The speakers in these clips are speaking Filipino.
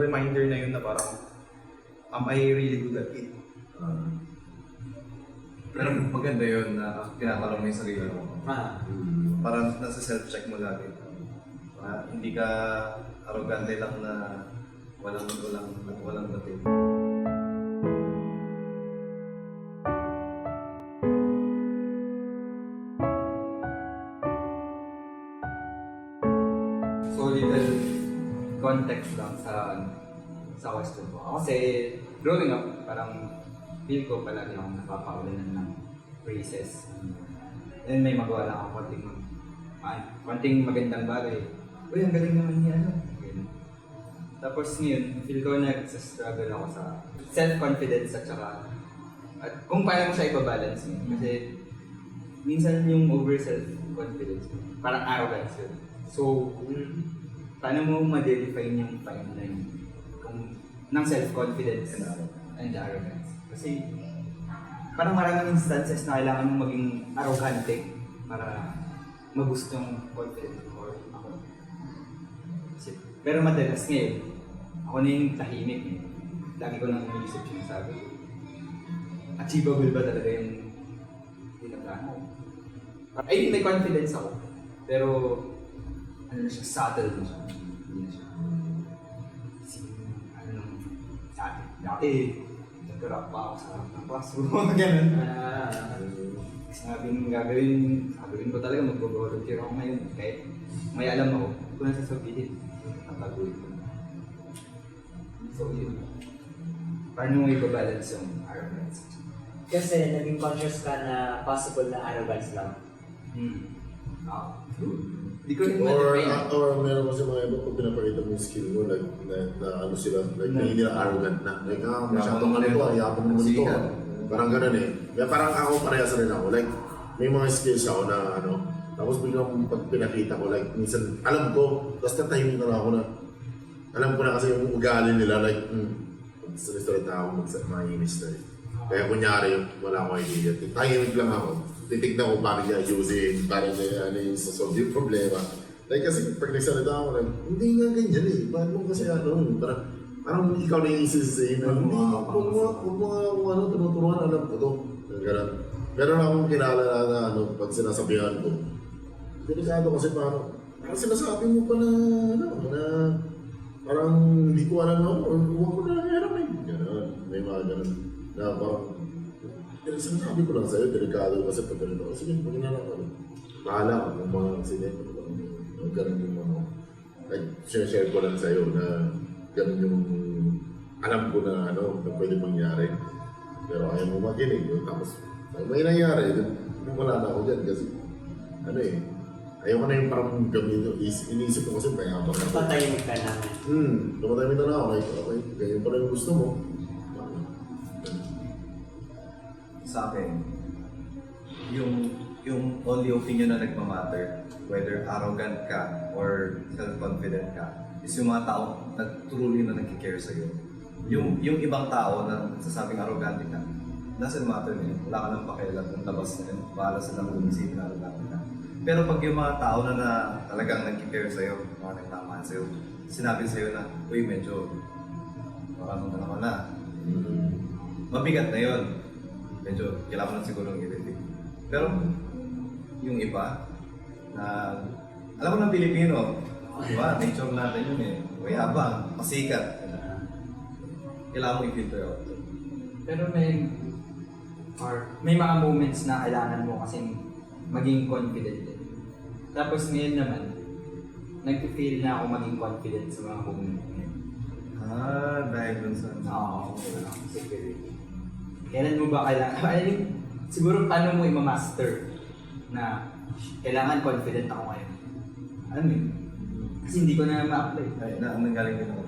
Reminder na yun na parang, am I really good at it? Pero maganda yun na tinatanong mo yung sarili mo. Parang nasa self-check mo lagi. Hindi ka arrogante lang na walang dating. So little context lang sa question ko. Kasi growing up, parang feel ko palagi akong napapaulan ng praises. Then may magawa lang ako konting magandang bagay. Uy, ang galing naman niya. Ganun. Tapos ngayon, feel ko nagsastruggle ako sa self-confidence at kung paano mo siya ibabalance mo. Kasi minsan yung over self-confidence mo, parang arrogance yun. So, paano mo ma-define yung fine line ng self-confidence and arrogance? Kasi parang maraming instances na kailangan mong maging arrogante para magusto yung confidence mo or ako. Pero madalas ngayon, ako na yung tahimik. Lagi ko nang iniisip yung sabi. Achievable ba talaga yung tinaplano ko? Ay, may confidence ako. Pero ano na siya, subtle na siya. Hindi na siya. Ano nang sabi. Dati, nagkarap pa ako sa classroom. Ganun. Sabi nung gagawin ko talaga, mag-volunteer ako ngayon. Kahit may alam ako, kung nasa sabihin, tataguin ko. So yun. Paano mo ibabalance yung arrogance? Kasi naging conscious ka na possible na arrogance lang. Hindi ko rin ma-define. Or meron kasi mga iba pag pinapakita mo yung skill mo, like, na ano sila, like, na hindi na arrogant na. Like, masyadong ano ito, ayapon mo nito. Parang ganun eh. Kaya parang ako, parehas rin ako. Like, may mga skills ako na ano, tapos biglang pag pinakita ko, like, minsan, alam ko, tapos tatahimik na lang ako na, alam ko na kasi yung ugali nila, like, sa ako, mag-inis na eh. Kaya kunyari, wala akong idea. Tahimik lang ako. Titignan ko paano niya ayusin, paano niya sasolve yung problema. Like kasi pag nagsalita ako, like, hindi nga ganyan eh. Bakit mo kasi ano, parang ikaw na yung isisay na, hindi, kung mga tinuturuan, alam ko to. Ganun. Meron akong kilala na ano, pag sinasabihan ko, delikado kasi parang sinasabi mo pa na, ano, na parang hindi ko alam ako, or huwag ko na hirap eh. Ganun, may mga ganun. Na parang, sinasabi ko lang sa'yo, delikado kasi pag ganito ako. Sige, maging na lang ako. Bahala ako kung mga sinento ko. Ganun yung ano. Like, share ko lang sa'yo na ganun yung alam ko na ano, na pwede mangyari. Pero ayaw mo makinig. Tapos, may nangyari, wala na ako dyan kasi, ano eh, ayaw ko na yung parang gamitin. Iniisip ko kasi mayabang ako. Patahimik ka na. Tumatahimik na ako. Like, okay, ganyan pala yung gusto mo. Sa akin, yung only opinion na nagmamatter, whether arrogant ka or self-confident ka, is yung mga tao na truly na nag-care sa'yo. Yung ibang tao na sasabing arrogante ka, doesn't matter na yun. Wala ka nang pakialam ng labas na yun. Bahala silang umisip na arrogante ka. Pero pag yung mga tao na talagang nag-care sa'yo, mga nagtamaan sa'yo, sinabi sa'yo na, uy, medyo marami na naman na. Mabigat na yun. Medyo kailangan na siguro ng i-review. Pero yung iba, na alam mo ng Pilipino, diba? Nature natin yun eh. Mayabang, pasikat. Kailangan mo i-filter out. Pero may mga moments na kailangan mo kasing maging confident din. Tapos ngayon naman, nag-feel na ako maging confident sa mga moment ngayon. Dahil dun sa... Oo, security. Kailan mo ba kailangan, siguro paano mo i-master na kailangan confident ako ngayon? Alam mo yun? Kasi hindi ko na ma-apply. Ay, nanggaling din ako.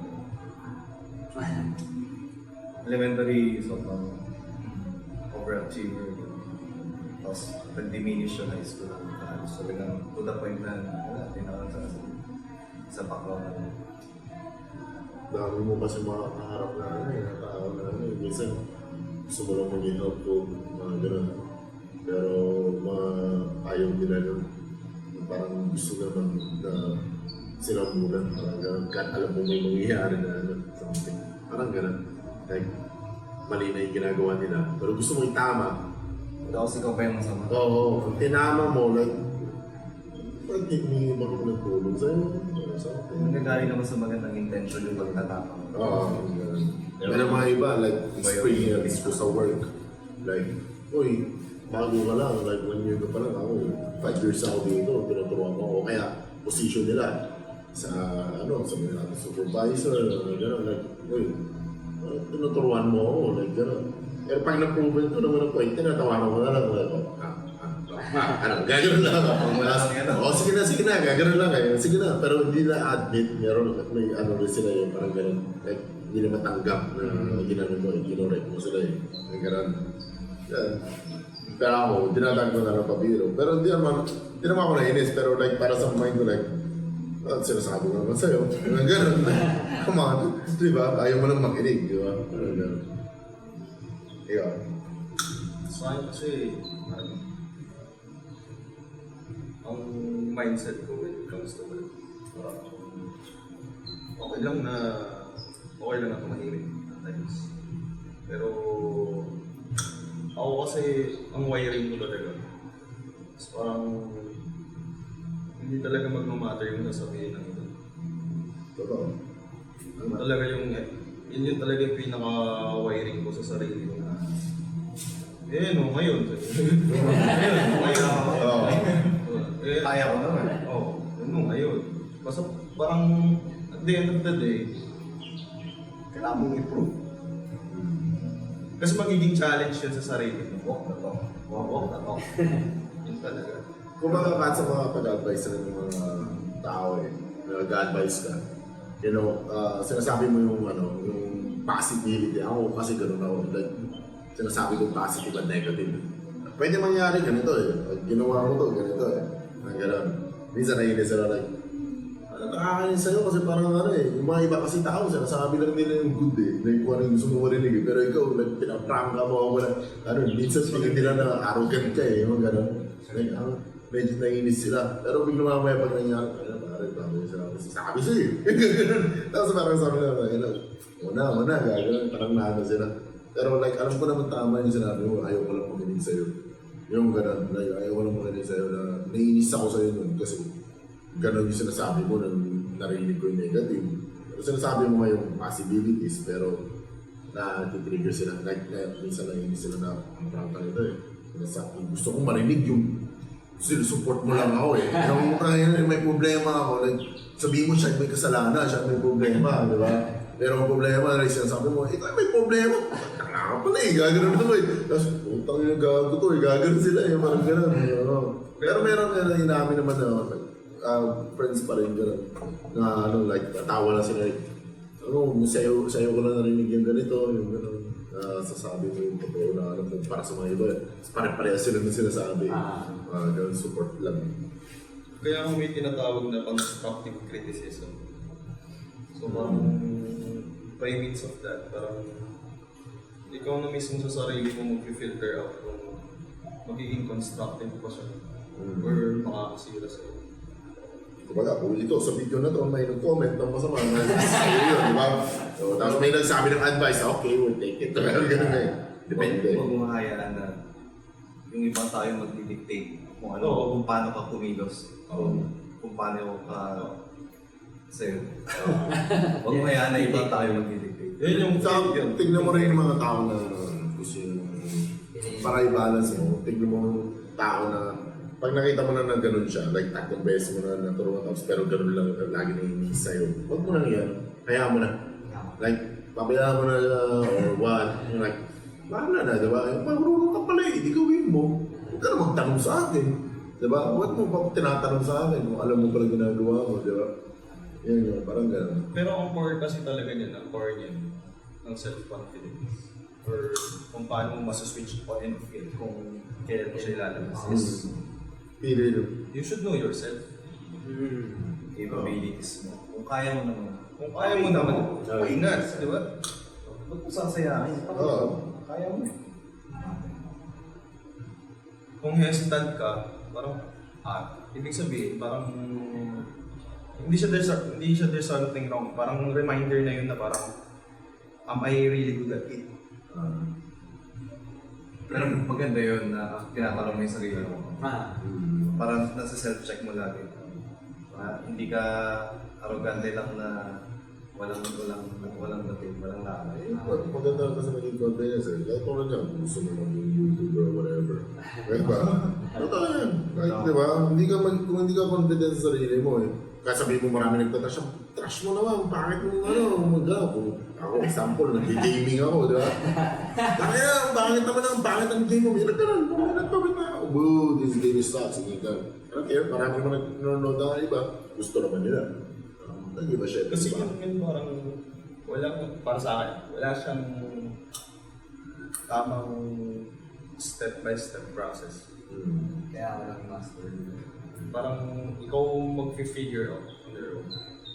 Elementary, sobrang overachiever. Tapos, nag-diminish yung high school lang. So, talagang to the point na tinawag sa background. Dami mo kasi makaharap na ano eh, na tao na ano eh. Minsan, gusto mo lang maging helpful, mga gano'n. Pero ayaw nila nun. Parang gusto naman na sila muna. Parang kahit alam mo may mangyayari na ano. Parang gano'n. Like, mali na yung ginagawa nila. Pero gusto mo itama. Tapos ikaw pa yung masama. Oo, kung tinama mo, like, ba't hindi mo ako nagtulong sa'yo? Nanggaling naman sa magandang intention yung pagtatapang. Oo, ganun. Pero mga iba, like, experience ko sa work. Like, uy, bago ka lang, like 1 year ka pa lang ako. 5 years ako dito, tinuturuan ko. O kaya, position nila sa, sa mga supervisor, gano'n, like, uy, tinuturuan mo ako, like, gano'n. Pero pag na-proven ko naman ang point, tinatawanan ko na lang, like, gagano'n lang. Sige na, gagano'n lang eh. Sige na, pero hindi na admit, meron, may rin sila yung parang gano'n. Like, hindi na matanggap na ginano mo, ginorek mo sila eh. Gano'n. Yeah. Pero ako, dinadaan ko na lang pabiro. Pero hindi naman ako nainis, pero like, para sa mind ko, like, sinasabi ko naman sa'yo. Gano'n. Come on. Di ba? Ayaw mo lang makinig, di ba? Gano'n. Ikaw. Sa akin kasi, ang mindset ko when it comes to work, okay lang na ako mahilig at times. Pero ako kasi ang wiring ko talaga is parang hindi talaga magmamatter yung sasabihin ng ito. Totoo. Yun yung talaga yung pinaka-wiring ko sa sarili ko na ngayon. Oo. Kaya ko naman. Ngayon. Basta parang at the end of the day, kailangan mong improve. Kasi magiging challenge yun sa sarili mo. Walk na to. Yun talaga. Kung makakakat sa mga pag-advise ng mga tao nag-advise ka, sinasabi mo yung possibility. Ako kasi ganun ako. Like, sinasabi ko positive and negative. Pwede mangyari ganito eh. Ginawa ko to, ganito eh. Gano'n. Minsan naiinis sila like, nakakain sa'yo kasi parang yung mga iba kasi tao, sinasabi lang nila yung good eh. Like, kung ano yung gusto mo marinig eh. Pero ikaw, like, pinaprank ka mo ako na, minsan tingin nila na arrogant ka eh. Yung gano'n. Like, medyo naiinis sila. Pero bigla mamaya pag nangyari, parang sabi sa'yo eh. Tapos parang sabi nila, Una, gagawin, parang nano sila. Pero like, alam ko naman tama yung sinabi mo, ayaw ko lang makinig sa'yo. Yung gano'n, like, ayaw ko lang makinig sa'yo na naiinis ako sa'yo nun kasi gano'n yung sinasabi mo na narinig ko yung negative. Pero sinasabi mo nga yung possibilities, pero na-trigger sila. Like, minsan naiinis sila na ang prangka nito eh. Gusto kong marinig yung support mo lang ako eh. Yung may problema ako, like, sabihin mo siya may kasalanan, siya may problema, di ba? Pero ang problema na sinasabi mo, ikaw may problema. Tanga ka pala eh, gagano'n ito eh. Tapos, putang yung gago to eh, gagano'n sila eh, parang gano'n. Pero meron inamin naman na friends pa rin gano'n. Na like, tawa na sila like, sa'yo ko lang narinig yung ganito, yung gano'n. Sasabi mo yung totoo na kung para sa mga iba. Pare-parehas sila na sinasabi. Gano'n support lang. Kaya may tinatawag na constructive criticism. So parang by means of that, parang ikaw na mismo sa sarili mo mag-filter out kung magiging constructive pa siya or makakasira sa'yo. Kumbaga, kung ito sa video na to, may nag-comment ng masama na sa'yo yun, di ba? So, tapos may nagsabi ng advice, okay, we'll take it. Ganun eh. Depende. Huwag mo mahayaan na yung ibang tao yung mag-dictate kung paano ka kumilos. Kung paano ka sa'yo. Huwag mo hayaan na ibang tao yung mag-dictate. Yun yung tignan mo rin yung mga tao na gusto yung para i-balance mo. Tignan mo yung tao na pag nakita mo na gano'n siya, like 3 beses mo na naturuan tapos pero gano'n lang lagi nanginis sa'yo. Huwag mo na yan. Hayaan mo na. Like, pabayaan mo na or what. Like, bahala na, diba? Marunong ka pala eh, di gawin mo. Huwag ka na magtanong sa akin. Diba? Huwag mo pa tinatanong sa akin kung alam mo pala ginagawa mo, diba? Yan yun, parang gano'n. Pero ang core kasi talaga niyan, ang core niyan, ng self-confidence. Or kung paano mo masaswitch on and off kung kailan mo siya ilalabas is you should know yourself. Capabilities mo. Kung kaya mo naman. Kung kaya mo naman, why not? Di ba? Ba't mo sasayahin? Kaya mo. Kung hesitant ka, parang, ibig sabihin, parang hindi siya there's something wrong. Parang reminder na yun na parang am I really good at it? Pero maganda yun na tinatanong mo yung sarili mo. Parang nasa self-check mo lagi. Hindi ka arrogante lang na walang dating, walang lakay. Maganda kasi maging confidence eh. Kahit kung ano yan, gusto mo maging YouTuber or whatever. Diba? Totoo yan. Kahit diba, kung hindi ka confident sa sarili mo eh. Kahit sabihin mo marami nagtatrash, trash mo naman, pangit mo kung ako, example, nag-gaming ako, diba? Kaya, pangit ang game mo, may nagkaroon, nagpapit na ako. Boo, this game is sucks, sige ka. Pero kaya, marami naman nanonood na iba, gusto naman nila. Nag-iba siya. Kasi yun parang, para sa akin, wala siyang tamang step-by-step process. Kaya ako lang master. Parang ikaw mag-figure out on your own.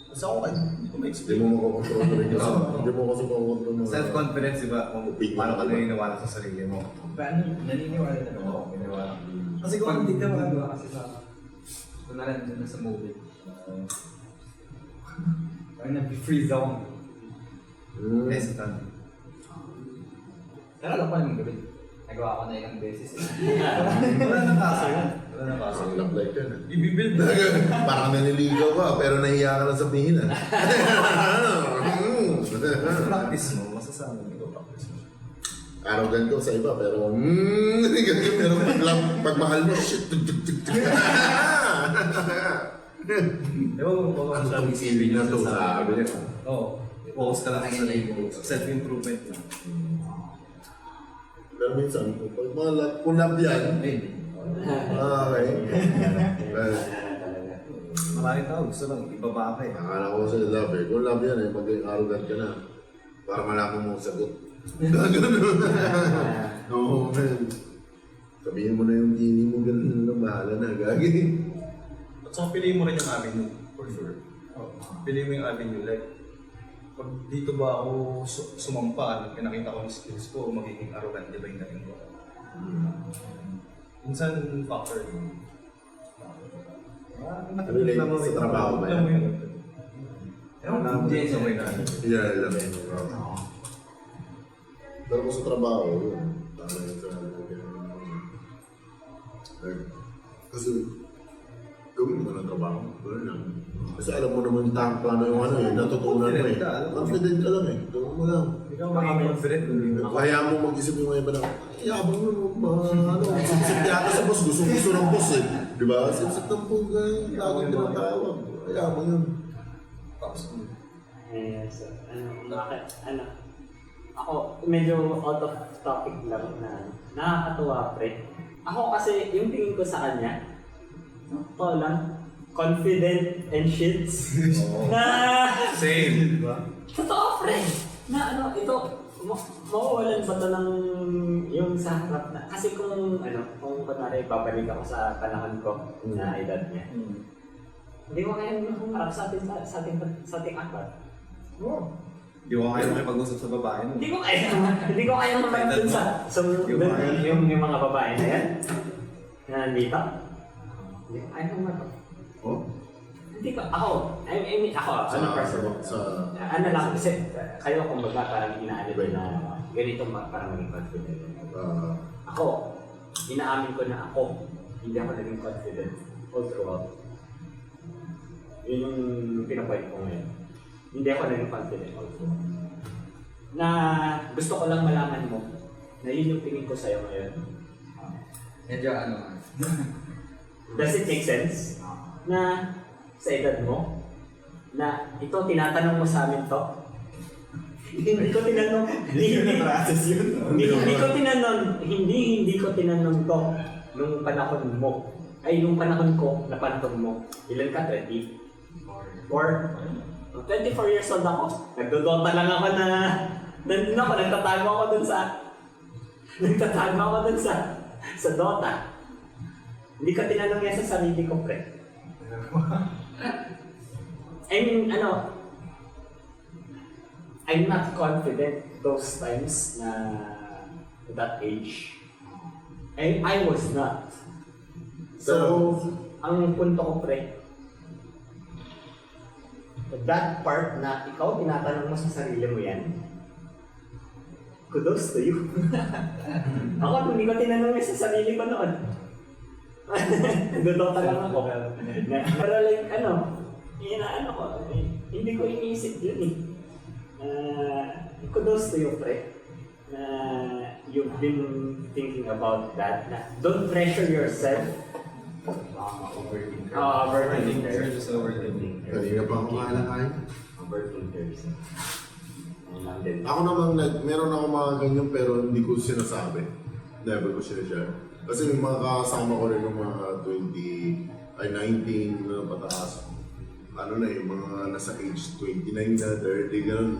Kasi ako kahit hindi ko Hindi ma-explain. mo makakontrol rin kasi. Hindi mo kasi makakontrol mo. Self-confidence, diba? Kung paano ka naniniwala sa sarili mo. Paano? Naniniwala na Oo, naniniwala. Kasi kung hindi ka magagawa kasi sa... Kung nalandun na sa movie. Parang nag-freeze ako. Hesitant. Pero alam ko naman gawin. Nagawa ko na ilang beses. Wala nang kaso yun. Wala na kaso. Ang love life yan. Ibibuild na. Parang naniligaw ka, pero nahiya ka lang sabihin ah. Practice mo, masasama mo. Arrogant ko sa iba, pero pero pag mahal mo, shit. Ewan mo kung Ang isipin na to, sabi niya. Oo. Focus ka lang sa sarili mo. Self-improvement lang. Pero minsan, pag kung love yan, okay. Maraming tao gusto lang ibaba ka eh. Akala ko sa love eh. Kung love yan eh, pag arrogant ka na, para malaman mo ang sagot. Gano'n. Oo, man. Sabihin mo na yung tini mo, gano'n lang, bahala na, gagi. At saka piliin mo rin yung avenue, for sure. Piliin mo yung avenue, like, pag dito ba ako sumampa, pinakita ko yung skills ko, magiging arrogant, di ba yung dating ko? Minsan, factor yun. Relate sa trabaho ba Alam mo yan? yun? Ewan ko kung sa may nani. Yeah, alam mo. Pero kung sa trabaho, yun. Tama yun sa kasi, gawin mo ng trabaho. Gawin lang. Kasi alam mo naman yung tamang paano yung ano eh, natutunan mo eh. Confident ka lang eh. Gawin mo lang. Hindi ka magiging confident kung hindi mo. Kaya mo mag-isip yung mga iba na, yabang mo, ano, sip-sip yata sa boss, gusto ng boss eh. Di ba? Sip-sip ng boss, laging tinatawag. Kaya mo yun. Tapos, So, ako, medyo out of topic lang na nakakatuwa, pre. Ako kasi, yung tingin ko sa kanya, ito lang, confident and shits. Na, Same. totoo, pre. Na ito, mawawalan ba ito ng yung sa harap na, kasi kung kunwari babalik ako sa panahon ko na edad niya, hindi ko kaya humarap sa ating akbat. Oh. Hindi ko kaya makipag-usap sa babae mo. Hindi ko kaya humarap dun sa yung mga babae na yan, na nandito. Hindi ko kaya humarap. Oh? Hindi ko, ako, I mean, personal. Ano lang, kasi kayo kumbaga parang inaano na ganito para maging confident. Ako, inaamin ko na ako, hindi ako naging confident all throughout. Yun yung pinapoint ko ngayon. Hindi ako naging confident all throughout. Na gusto ko lang malaman mo na yun yung tingin ko sa'yo ngayon. Medyo Does it make sense na sa edad mo na ito tinatanong mo sa amin to? Hindi ko tinanong. Hindi ko tinanong to nung panahon mo. Ay, nung panahon ko na panahon mo. Ilan ka? 20? Or 24 years old ako. Nagdodota lang ako na nandun ako, nagtatago ako dun sa Dota. Hindi ka tinanong yan sa sarili ko, pre. I mean, I'm not confident those times na that age. I was not. So, ang punto ko, pre, that part na ikaw tinatanong mo sa sarili mo yan, kudos to you. Ako, hindi ko tinanong sa sarili ko noon. Nagdodota lang ako. Pero like, inaano ko, hindi ko iniisip yun eh. Kudos to you, pre. You've been thinking about that. Don't pressure yourself. Overthinkers. Just overthinking. Kanina pa ako kailangan. Overthinkers. Ako naman, meron ako mga ganyan pero hindi ko sinasabi. Never ko sinashare. Kasi yung mga kasama ko rin ng mga 19 na pataas. Ano na yung mga nasa age 29 na, 30, gano'n.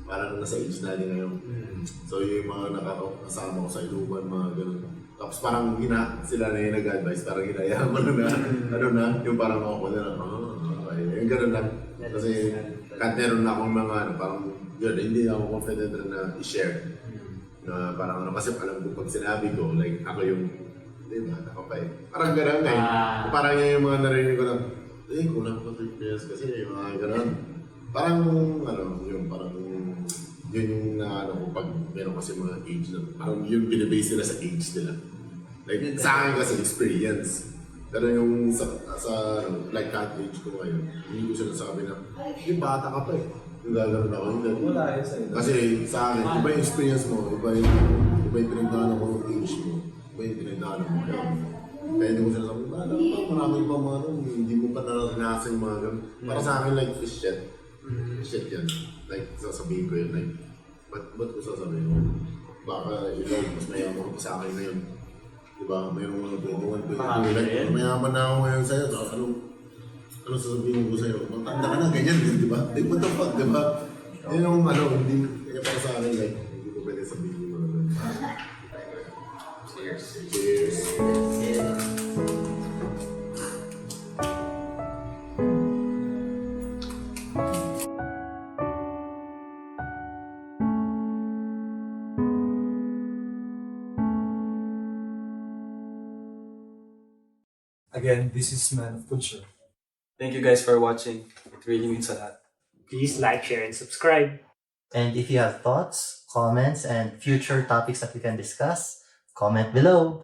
Parang nasa age na din ngayon. So yung mga nakakasama ko sa inuman, mga gano'n. Tapos parang sila na yung nag-advise, parang ginayaan ko na, yung parang ako na lang, okay, yung gano'n lang. Kasi kahit meron na akong mga, parang yun, hindi ako confident rin na i-share. Na parang kasi alam ko pag sinabi ko, like ako yung, hindi ba, ako pa eh. Parang gano'n eh. Parang yung mga narinig ko na, kulang ko 3 years kasi yung mga gano'n. Parang, yun, parang, yun yung ko pag meron kasi mga age na, parang yun binibase nila sa age nila. Like, sa akin kasi experience. Pero yung like that age ko ngayon, hindi ko sinasabi na, yung bata ka pa eh. Yung gagawin ako, hindi. Wala yun sa ito. Kasi sa akin, iba yung experience mo, iba yung pinagdaanan mo ng age mo, iba yung pinagdaanan mo. Kaya hindi ko sinasabi, marami pa mga hindi mo pa naranasan yung mga ganun. Para sa akin, like, shit yan. Like, sasabihin ko yun, like, ba't ko sasabihin ko? Baka ikaw, mas mayaman ko sa akin ngayon. Diba, mayroong mga 21, 22, like, mayaman na ako ngayon sa'yo. Ano sasabihin ko sa'yo? Magtanda ka na, ganyan din, diba? Like, what the fuck, diba? Yan yung hindi, kaya para sa akin, like, hindi ko pwede sabihin yung mga ganun. Cheers. Cheers. Again, this is Man of Culture. Thank you guys for watching. It really means a lot. Please like, share, and subscribe. And if you have thoughts, comments, and future topics that we can discuss, comment below.